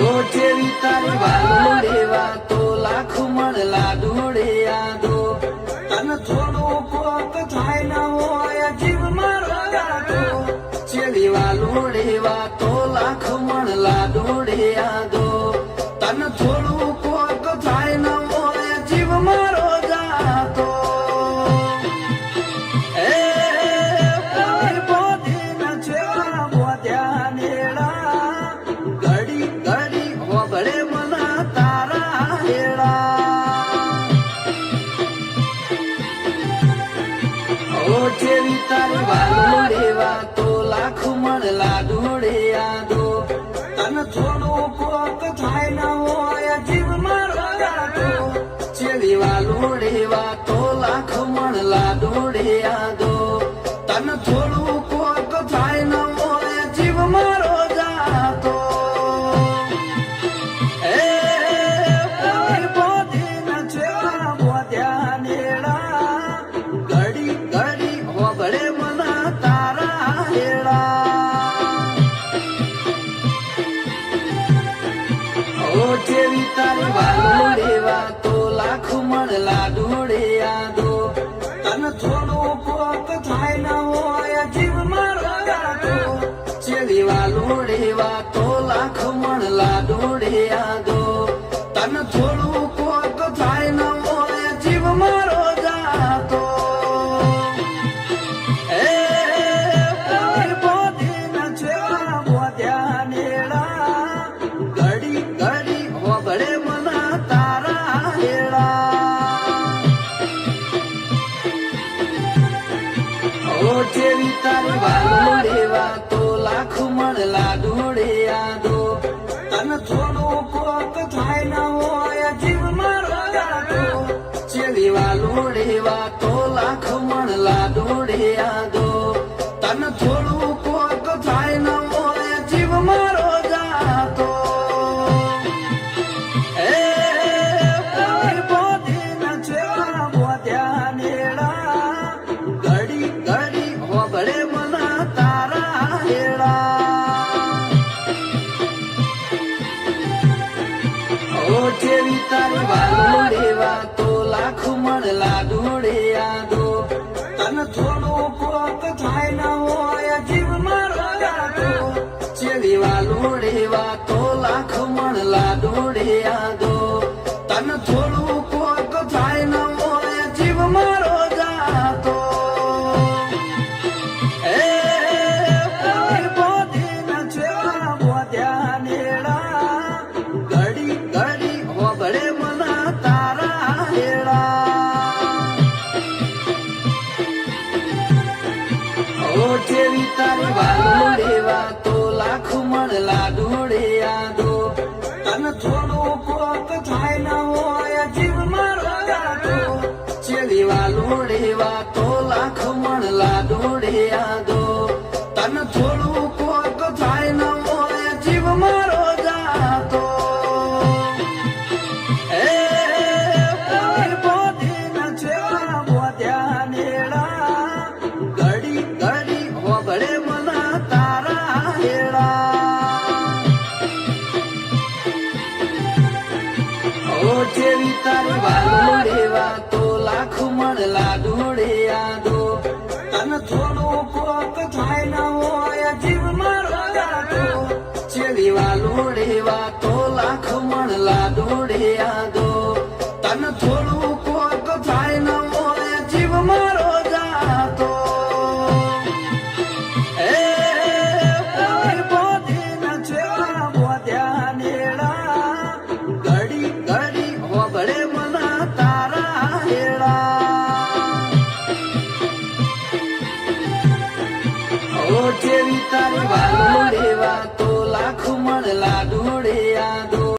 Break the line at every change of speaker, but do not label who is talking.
ઓ જેવી તારી વાલોડે વાતો લાખ મણ લાડુડે યાદો તન થોડું કોક થાય ન હોય જીવ મારો ગાતો જેવી વાલોડે વાતો લાખ મણ લાડુડે યાદો તન થોડું કોક થાય ન હોય જીવ મારો ગાતો જેવી તારી વાલોડે વાતો લાખ મણ લાડુડે યાદો તન થોડું કોક થાય ન હોય જીવ મારો ગાતો જેવી વાલોડે વાતો લાખ મણ લાડુડે યાદો તન થોડું કોક થાય ન હોય જીવ મારો ગાતો જેવી તારી વાલોડે વાતો લાખ મણ લાડુડે યાદો તન થોડું કોક થાય ન હોય જીવ મારો ગાતો જેવી વાલોડે વાતો લાખ મણ લાડુડે યાદો તન થોડું કોક થાય ન હોય જીવ મારો ગાતો જેવી તારી વાલોડે વાતો લાખ મણ લાડુડે યાદો તન થોડું કોક થાય ન હોય જીવ મારો ગાતો જેવી વાલોડે વાતો લાખ મણ લાડુડે યાદો તન થોડું કોક થાય ન હોય જીવ મારો ગાતો જેવી તારી વાલોડે વાતો લાખ મણ લાડુડે યાદો તન થોડું કોક થાય ન હોય જીવ મારો ગાતો જેવી વાલોડે વાતો લાખ મણ લાડુડે યાદો તન થોડું કોક થાય ન હોય જીવ મારો ગાતો જેવી તારી વાલોડે વાતો લાખ મણ લાડુડે યાદો તન થોડું કોક થાય ન હોય જીવ મારો ગાતો જેવી વાલોડે વાતો લાખ મણ લાડુડે યાદો તન થોડું કોક થાય ન હોય જીવ મારો ગાતો જેવી તારી વાલોડે વાતો લાખ મણ લાડુડે યાદો તન થોડું કોક થાય ન હોય જીવ મારો ગાતો જેવી વાલોડે વાતો લાખ મણ લાડુડે યાદો તન થોડું કોક થાય ન હોય જીવ મારો ગાતો જેવી તારી વાલોડે વાતો લાખ મણ લાડુડે